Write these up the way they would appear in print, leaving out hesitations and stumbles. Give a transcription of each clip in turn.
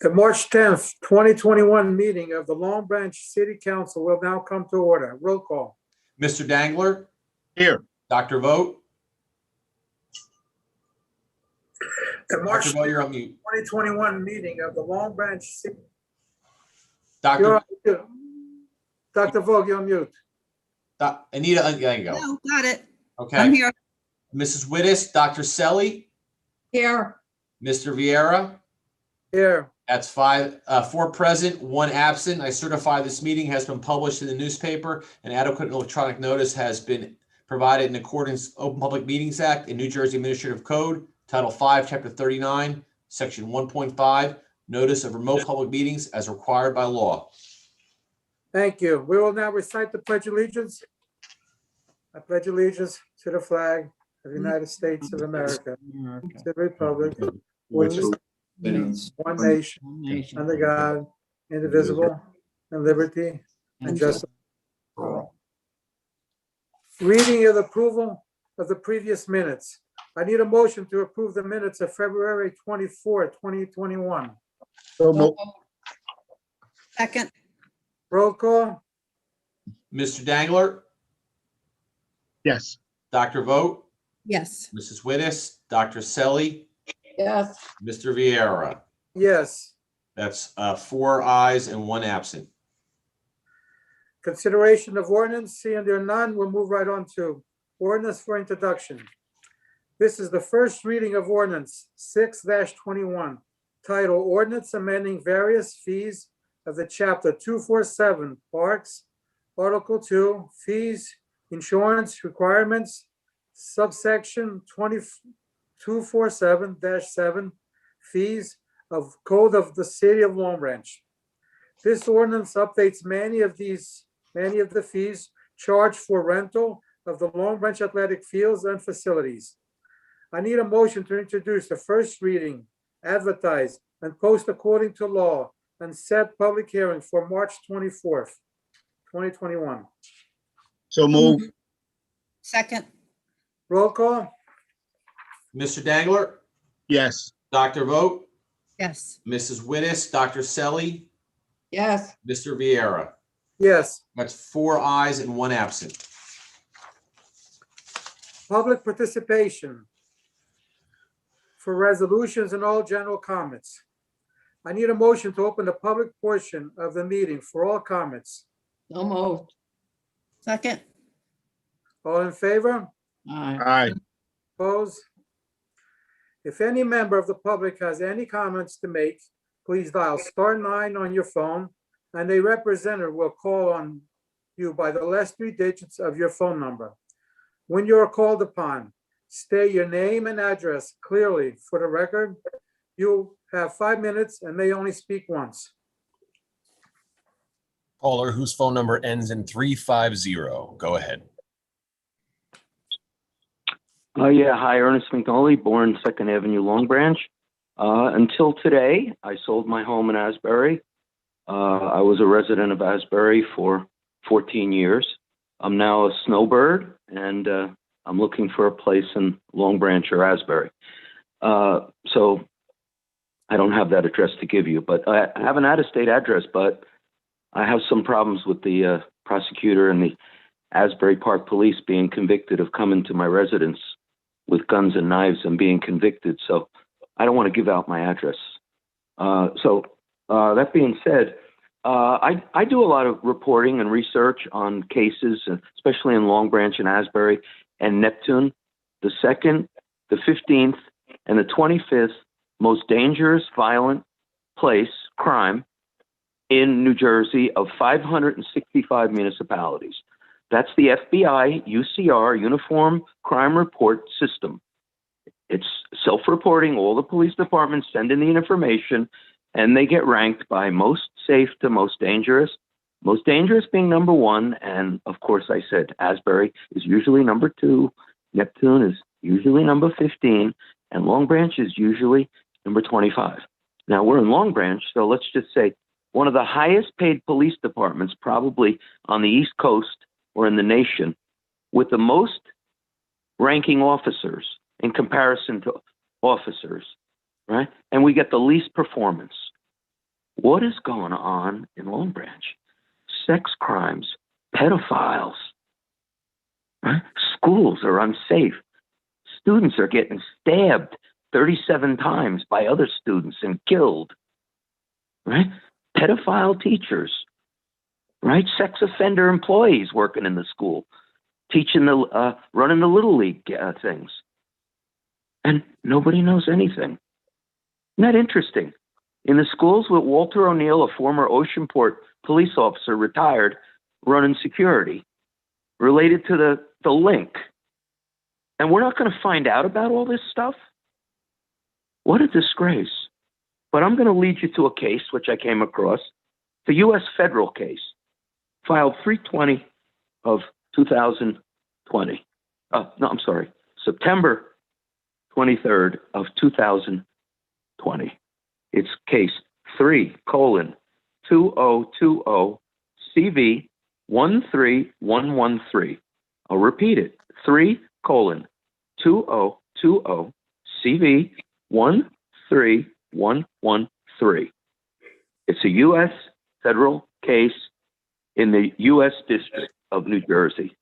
The March 10th, 2021 meeting of the Long Branch City Council will now come to order. Roll call. Mr. Dangler, Here. Dr. Vogt. The March Dr. Vogt, you're on mute. 2021 meeting of the Long Branch City. Dr. You're on mute. Dr. Vogt, you're on mute. Anita, there you go. No, got it. I'm Okay. here. Mrs. Wittes, Dr. Selly, Here. Mr. Vieira. Here. That's four present, one absent. I certify this meeting has been published in the newspaper and adequate electronic notice has been provided in accordance with Open Public Meetings Act and New Jersey Administrative Code, Title 5, Chapter 39, Section 1.5, Notice of Remote Public Meetings as required by law. Thank you. We will now recite the Pledge of Allegiance. I pledge allegiance to the flag of the United States of America, to the Republic, which is one nation, under God, indivisible, and liberty and justice for all. Reading of the approval of the previous minutes. I need a motion to approve the minutes of February 24, 2021. So moved. Second. Roll call. Mr. Dangler, Yes. Dr. Vogt, Yes. Mrs. Wittes, Dr. Selly, Yes. Mr. Vieira. Yes. That's 4 ayes and 1 absent. Consideration of ordinance, seeing there are none, we'll move right on to ordinance for introduction. This is the first reading of ordinance 6-21, title Ordinance Amending Various Fees of the Chapter 247 Parks, Article 2, Fees, Insurance Requirements, subsection 247-7, Fees of Code of the City of Long Branch. This ordinance updates many of the fees charged for rental of the Long Branch athletic fields and facilities. I need a motion to introduce the first reading, advertise, and post according to law, and set public hearing for March 24th, 2021. So moved. Second. Roll call. Mr. Dangler, Yes. Dr. Vogt, Yes. Mrs. Wittes, Dr. Selly, Yes. Mr. Vieira. Yes. That's 4 ayes and 1 absent. Public participation for resolutions and all general comments. I need a motion to open the public portion of the meeting for all comments. So moved. Second. All in favor? Aye. Opposed? If any member of the public has any comments to make, please dial *9 on your phone, and a representative will call on you by the last 3 digits of your phone number. When you are called upon, state your name and address clearly for the record. You have 5 minutes and may only speak once. Caller whose phone number ends in 350. Go ahead. Yeah, hi, Ernest McNally, born 2nd Avenue, Long Branch. Until today, I sold my home in Asbury. I was a resident of Asbury for 14 years. I'm now a snowbird, and I'm looking for a place in Long Branch or Asbury. So I don't have that address to give you, but I have an out-of-state address, but I have some problems with the prosecutor and the Asbury Park Police being convicted of coming to my residence with guns and knives and being convicted. So I don't want to give out my address. That being said, I do a lot of reporting and research on cases, especially in Long Branch and Asbury and Neptune. The 2nd, the 15th, and the 25th most dangerous, violent crime in New Jersey of 565 municipalities. That's the FBI UCR, Uniform Crime Report System. It's self-reporting. All the police departments send in the information, and they get ranked by most safe to most dangerous. Most dangerous being number 1, and of course I said Asbury is usually number 2, Neptune is usually number 15, and Long Branch is usually number 25. Now we're in Long Branch, so let's just say one of the highest paid police departments probably on the East Coast or in the nation, with the most ranking officers in comparison to officers, right? And we get the least performance. What is going on in Long Branch? Sex crimes, pedophiles, right? Schools are unsafe. Students are getting stabbed 37 times by other students and killed, right? Pedophile teachers, right? Sex offender employees working in the school, teaching running the Little League things. And nobody knows anything. Isn't that interesting? In the schools with Walter O'Neill, a former Oceanport police officer, retired, running security, related to the link. And we're not going to find out about all this stuff? What a disgrace. But I'm going to lead you to a case, which I came across, the U.S. federal case, filed 3/20 of 2020. September 23rd of 2020. It's case 3:2020 CV13113. I'll repeat it. 3:2020 CV13113. It's a U.S. federal case in the U.S. District of New Jersey.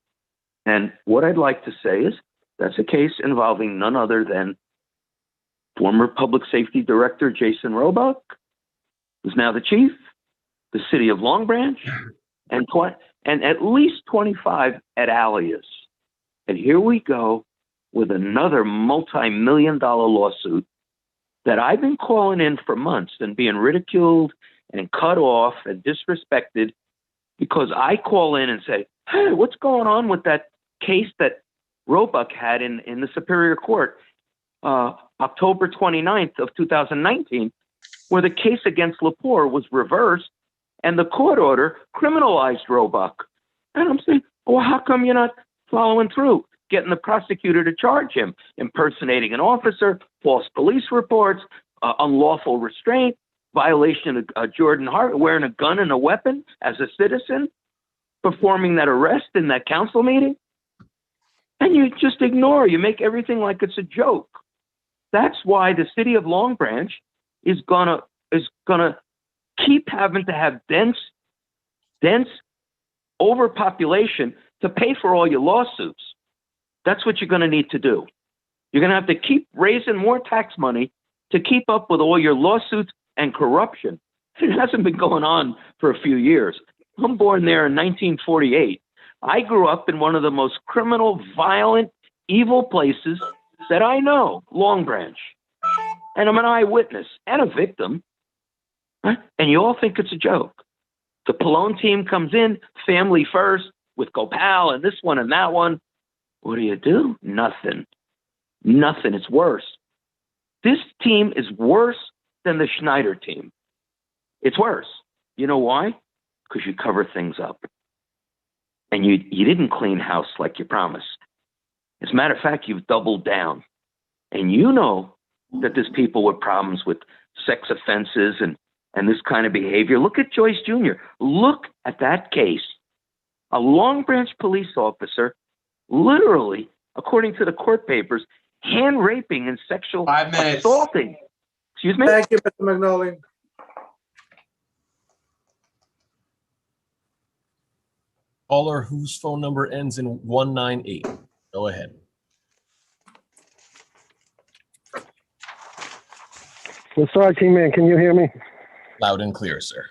And what I'd like to say is that's a case involving none other than former Public Safety Director Jason Roebuck, who's now the chief, the city of Long Branch, and at least 25 at alias. And here we go with another multi-million-dollar lawsuit that I've been calling in for months and being ridiculed and cut off and disrespected because I call in and say, hey, what's going on with that case that Roebuck had in the Superior Court October 29th of 2019, where the case against Lepore was reversed and the court order criminalized Roebuck. And I'm saying, well, how come you're not following through, getting the prosecutor to charge him, impersonating an officer, false police reports, unlawful restraint, violation of Jordan Hart, wearing a gun and a weapon as a citizen, performing that arrest in that council meeting? And you just ignore, you make everything like it's a joke. That's why the city of Long Branch is gonna keep having to have dense overpopulation to pay for all your lawsuits. That's what you're gonna need to do. You're gonna have to keep raising more tax money to keep up with all your lawsuits and corruption. It hasn't been going on for a few years. I'm born there in 1948. I grew up in one of the most criminal, violent, evil places that I know, Long Branch. And I'm an eyewitness and a victim. Right? And you all think it's a joke. The Pallone team comes in, family first, with Gopal and this one and that one. What do? Nothing. Nothing. It's worse. This team is worse than the Schneider team. It's worse. You know why? Because you cover things up. And you didn't clean house like you promised. As a matter of fact, you've doubled down. And you know that there's people with problems with sex offenses and this kind of behavior. Look at Joyce Jr. Look at that case. A Long Branch police officer, literally, according to the court papers, hand raping and sexual 5 minutes. assaulting. Excuse me? Thank you, Mr. McNally. Caller whose phone number ends in 198. Go ahead. Mr. IT man, can you hear me? Loud and clear, sir.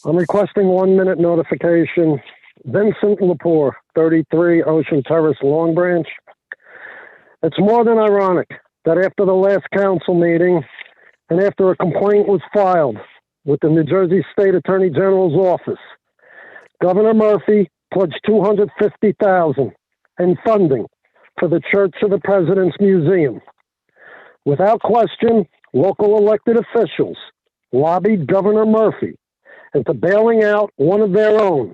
I'm requesting 1 minute notification. Vincent Lepore, 33 Ocean Terrace, Long Branch. It's more than ironic that after the last council meeting and after a complaint was filed with the New Jersey State Attorney General's office, Governor Murphy pledged $250,000 in funding for the Church of the President's Museum. Without question, local elected officials lobbied Governor Murphy into bailing out one of their own,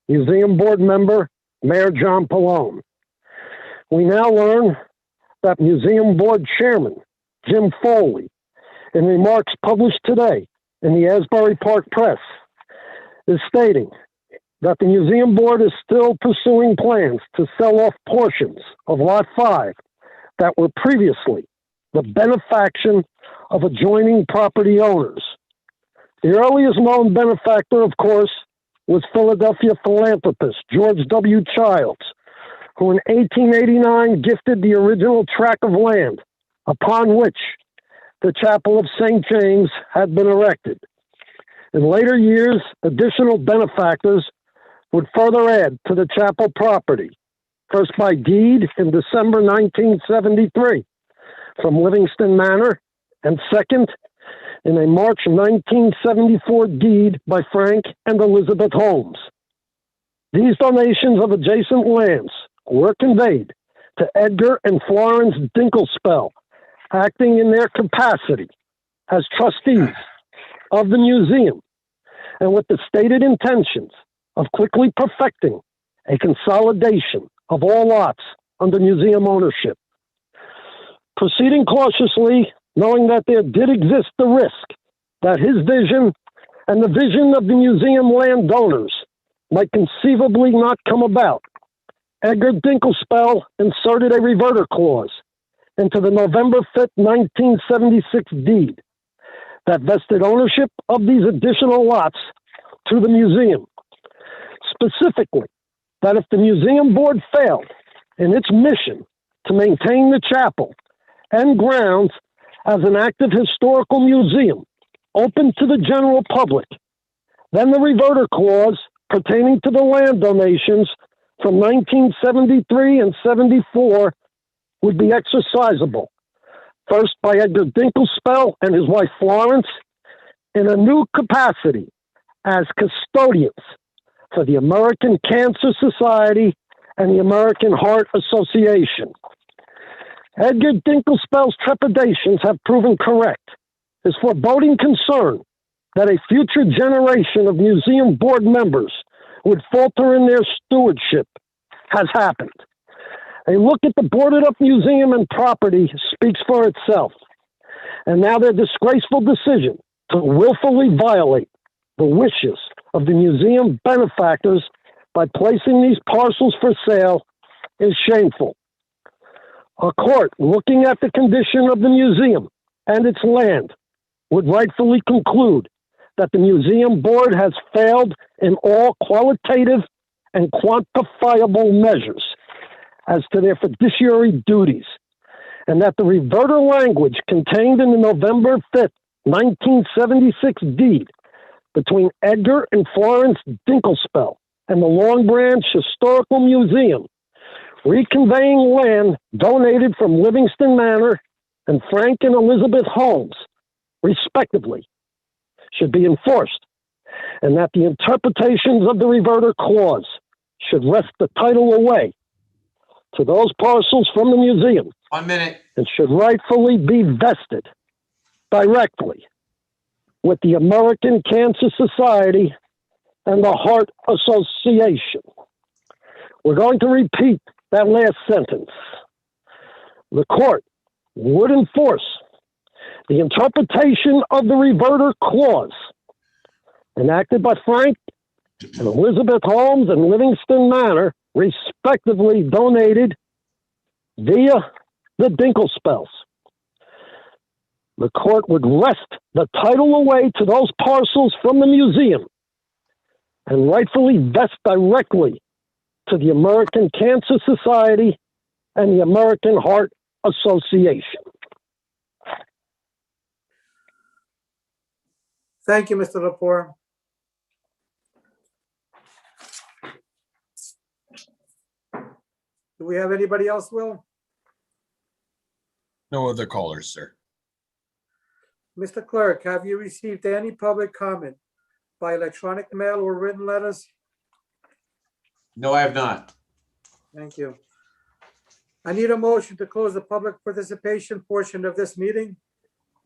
Museum Board member Mayor John Pallone. We now learn that Museum Board Chairman Jim Foley, in remarks published today in the Asbury Park Press, is stating that the Museum Board is still pursuing plans to sell off portions of Lot 5 that were previously the benefaction of adjoining property owners. The earliest known benefactor, of course, was Philadelphia philanthropist George W. Childs, who in 1889 gifted the original tract of land upon which the Chapel of St. James had been erected. In later years, additional benefactors would further add to the chapel property, first by deed in December 1973 from Livingston Manor, and second in a March 1974 deed by Frank and Elizabeth Holmes. These donations of adjacent lands were conveyed to Edgar and Florence Dinkelspell, acting in their capacity as trustees of the museum, and with the stated intentions of quickly perfecting a consolidation of all lots under museum ownership. Proceeding cautiously, knowing that there did exist the risk that his vision and the vision of the museum landowners might conceivably not come about, Edgar Dinkelspell inserted a reverter clause into the November 5th, 1976 deed that vested ownership of these additional lots to the museum. Specifically, that if the museum board failed in its mission to maintain the chapel and grounds as an active historical museum open to the general public, then the reverter clause pertaining to the land donations from 1973 and 74 would be exercisable, first by Edgar Dinkelspell and his wife Florence in a new capacity as custodians for the American Cancer Society and the American Heart Association. Edgar Dinkelspell's trepidations have proven correct. His foreboding concern that a future generation of museum board members would falter in their stewardship has happened. A look at the boarded up museum and property speaks for itself. And now their disgraceful decision to willfully violate the wishes of the museum benefactors by placing these parcels for sale is shameful. A court looking at the condition of the museum and its land would rightfully conclude that the museum board has failed in all qualitative and quantifiable measures as to their fiduciary duties, and that the reverter language contained in the November 5th, 1976 deed between Edgar and Florence Dinkelspell and the Long Branch Historical Museum, reconveying land donated from Livingston Manor and Frank and Elizabeth Holmes, respectively, should be enforced, and that the interpretations of the reverter clause should wrest the title away to those parcels from the museum 1 minute. and should rightfully be vested directly with the American Cancer Society and the Heart Association. We're going to repeat that last sentence. The court would enforce the interpretation of the reverter clause enacted by Frank and Elizabeth Holmes and Livingston Manor, respectively donated via the Dinkelspells. The court would wrest the title away to those parcels from the museum and rightfully vest directly to the American Cancer Society and the American Heart Association. Thank you, Mr. Lepore. Do we have anybody else, Will? No other callers, sir. Mr. Clerk, have you received any public comment by electronic mail or written letters? No, I have not. Thank you. I need a motion to close the public participation portion of this meeting.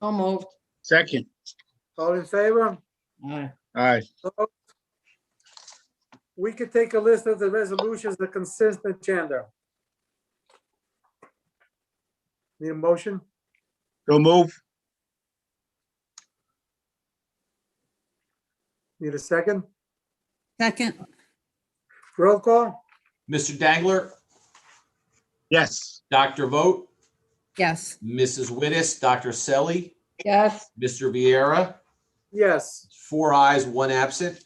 So moved. Second. All in favor? Aye. Aye. We could take a list of the resolutions, the consent agenda. Need a motion? So move. Need a second? Second. Roll call? Mr. Dangler, Yes. Dr. Vogt, Yes. Mrs. Wittes, Dr. Selly, Yes. Mr. Viera, Yes. 4 ayes, 1 absent.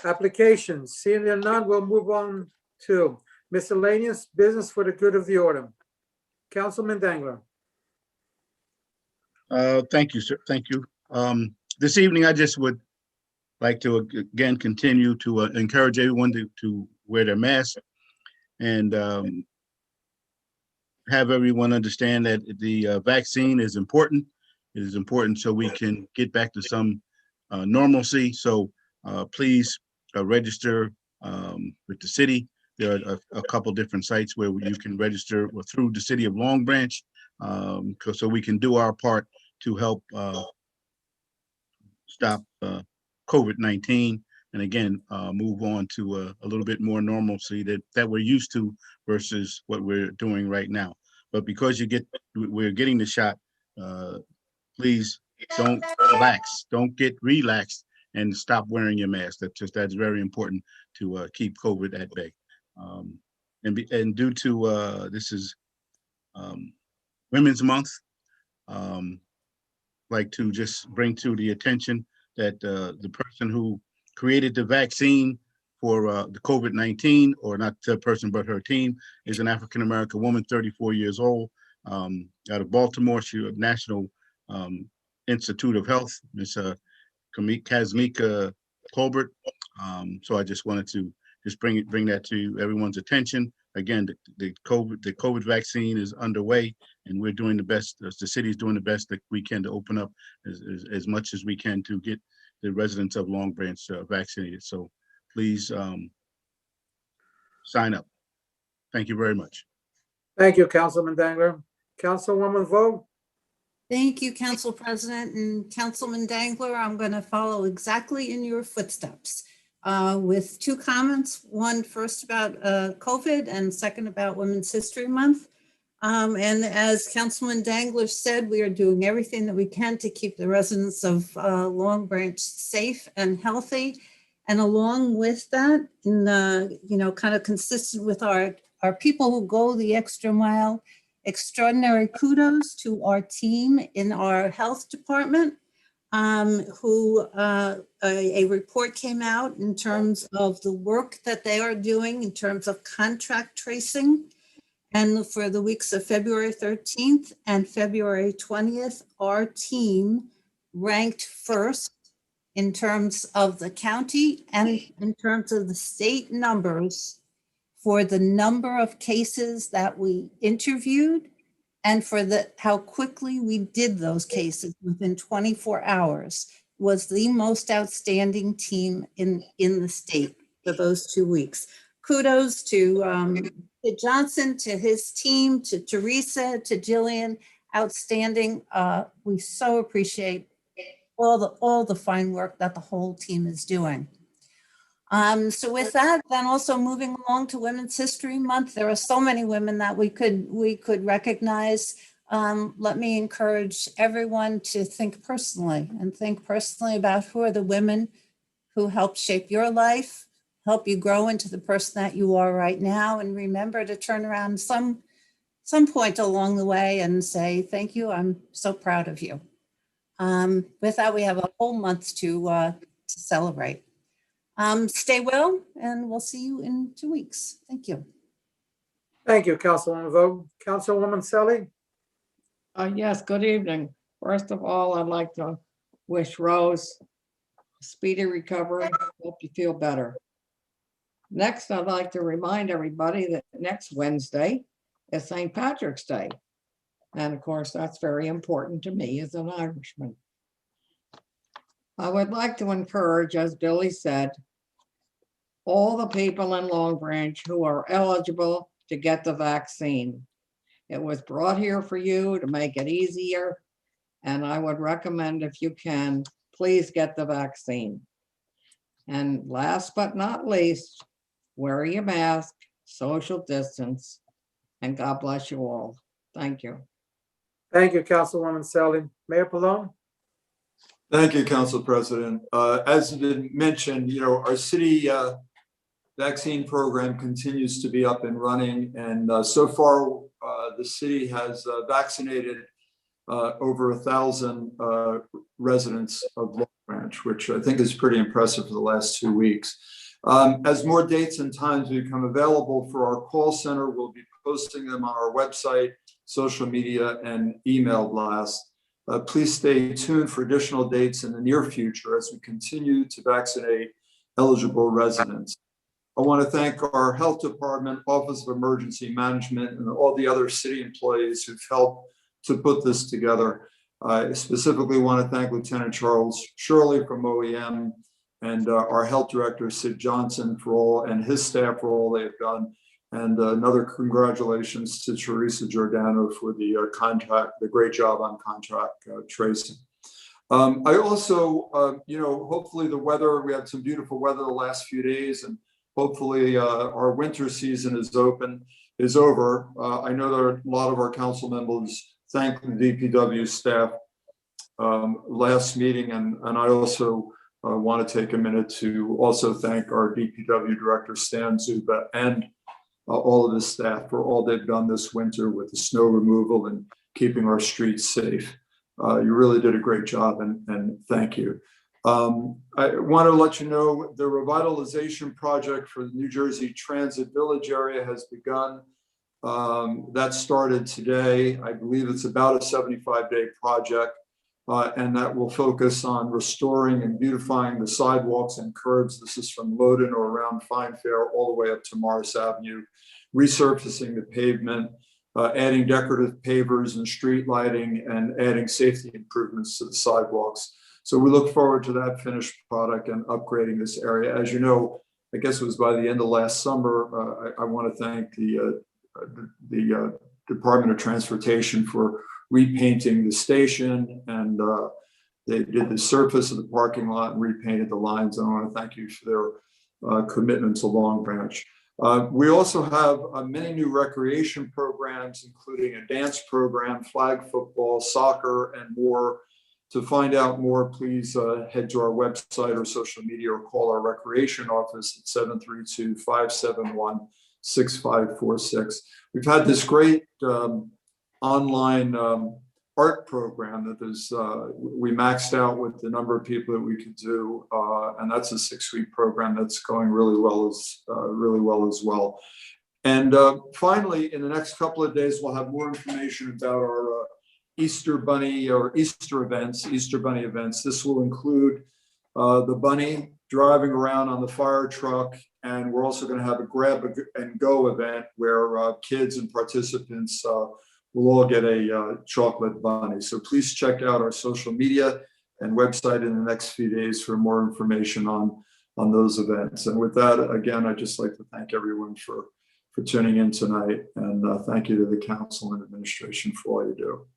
Applications, seeing there are none, we'll move on to miscellaneous business for the good of the order. Councilman Dangler. Thank you, sir. Thank you. This evening, I just would like to again continue to encourage everyone to wear their mask and have everyone understand that the vaccine is important. It is important so we can get back to some normalcy. So please register with the city. There are a couple different sites where you can register through the city of Long Branch, so we can do our part to help stop COVID-19 and again move on to a little bit more normalcy that we're used to versus what we're doing right now. But because we're getting the shot, please don't relax, don't get relaxed, and stop wearing your mask. That's very important to keep COVID at bay. And due to this is Women's Month, like to just bring to the attention that the person who created the vaccine for the COVID-19, or not the person, but her team, is an African-American woman, 34 years old, out of Baltimore. She's a National Institute of Health, Ms. Kazmika Colbert. So I just wanted to just bring that to everyone's attention. Again, the COVID vaccine is underway, and we're doing the best. The city is doing the best that we can to open up as much as we can to get the residents of Long Branch vaccinated. So please sign up. Thank you very much. Thank you, Councilman Dangler. Councilwoman Vogt. Thank you, Council President and Councilman Dangler. I'm going to follow exactly in your footsteps with 2 comments. One first about COVID and second about Women's History Month. And as Councilman Dangler said, we are doing everything that we can to keep the residents of Long Branch safe and healthy. And along with that, kind of consistent with our people who go the extra mile, extraordinary kudos to our team in our health department, who a report came out in terms of the work that they are doing in terms of contact tracing. And for the weeks of February 13th and February 20th, our team ranked first in terms of the county and in terms of the state numbers for the number of cases that we interviewed and for how quickly we did those cases within 24 hours. Was the most outstanding team in the state for those 2 weeks. Kudos to Johnson, to his team, to Teresa, to Jillian, outstanding. We so appreciate all the fine work that the whole team is doing. So with that, then also moving along to Women's History Month, there are so many women that we could recognize. Let me encourage everyone to think personally about who are the women who helped shape your life, help you grow into the person that you are right now, and remember to turn around some point along the way and say, thank you, I'm so proud of you. With that, we have a whole month to celebrate. Stay well, and we'll see you in 2 weeks. Thank you. Thank you, Councilwoman Vogt. Councilwoman Selly. Yes, good evening. First of all, I'd like to wish Rose a speedy recovery. Hope you feel better. Next, I'd like to remind everybody that next Wednesday is St. Patrick's Day. And of course, that's very important to me as an Irishman. I would like to encourage, as Billy said, all the people in Long Branch who are eligible to get the vaccine. It was brought here for you to make it easier. And I would recommend, if you can, please get the vaccine. And last but not least, wear your mask, social distance, and God bless you all. Thank you. Thank you, Councilwoman Selly. Mayor Pallone. Thank you, Council President. As has been mentioned, our city vaccine program continues to be up and running. And so far, the city has vaccinated over 1,000 residents of Long Branch, which I think is pretty impressive for the last 2 weeks. As more dates and times become available for our call center, we'll be posting them on our website, social media, and email blast. Please stay tuned for additional dates in the near future as we continue to vaccinate eligible residents. I want to thank our Health Department, Office of Emergency Management, and all the other city employees who've helped to put this together. I specifically want to thank Lieutenant Charles Shirley from OEM and our Health Director, Sid Johnson, for all, and his staff for all they've done. And another congratulations to Teresa Giordano for the great job on contract tracing. I also, hopefully the weather, we had some beautiful weather the last few days, and hopefully our winter season is over. I know that a lot of our council members thanked the DPW staff last meeting, and I also want to take a minute to also thank our DPW Director, Stan Zuba, and all of his staff for all they've done this winter with the snow removal and keeping our streets safe. You really did a great job, and thank you. I want to let you know the revitalization project for the New Jersey Transit Village area has begun. That started today. I believe it's about a 75-day project, and that will focus on restoring and beautifying the sidewalks and curbs. This is from Loden or around Fine Fair all the way up to Morris Avenue, resurfacing the pavement, adding decorative pavers and street lighting, and adding safety improvements to the sidewalks. So we look forward to that finished product and upgrading this area. As you know, I guess it was by the end of last summer, I want to thank the Department of Transportation for repainting the station, and they did the surface of the parking lot and repainted the lines. And I want to thank you for their commitment to Long Branch. We also have many new recreation programs, including a dance program, flag football, soccer, and more. To find out more, please head to our website or social media or call our recreation office at 732-571-6546. We've had this great online art program that we maxed out with the number of people that we could do, and that's a 6-week program that's going really well as well. And finally, in the next couple of days, we'll have more information about our Easter Bunny or Easter Bunny events. This will include the bunny driving around on the fire truck, and we're also going to have a grab and go event where kids and participants will all get a chocolate bunny. So please check out our social media and website in the next few days for more information on those events. And with that, again, I'd just like to thank everyone for tuning in tonight, and thank you to the council and administration for all you do.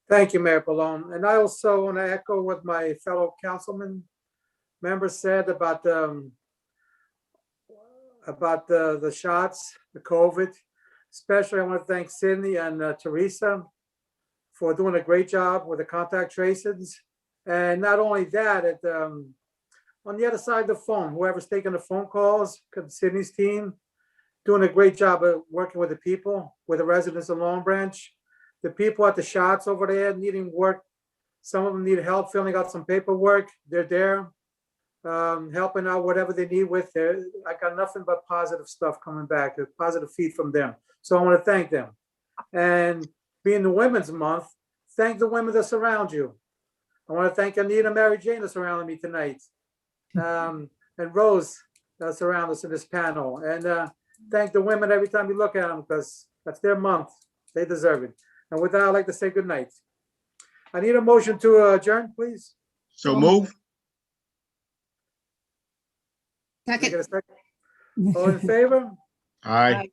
Thank you, Mayor Pallone. And I also want to echo what my fellow councilman members said about the shots, the COVID. Especially, I want to thank Sydney and Teresa for doing a great job with the contact tracings. And not only that, on the other side of the phone, whoever's taking the phone calls, Sydney's team, doing a great job of working with the people, with the residents of Long Branch. The people at the shots over there needing work. Some of them need help filling out some paperwork. They're there helping out whatever they need with there. I got nothing but positive stuff coming back, a positive feed from them. So I want to thank them. And being the Women's Month, thank the women that surround you. I want to thank Anita, Mary Jane that surrounded me tonight. And Rose that surround us in this panel. And thank the women every time you look at them, because that's their month. They deserve it. And with that, I'd like to say good night. I need a motion to adjourn, please. So move. Can I get Second. a second? All in favor? Aye.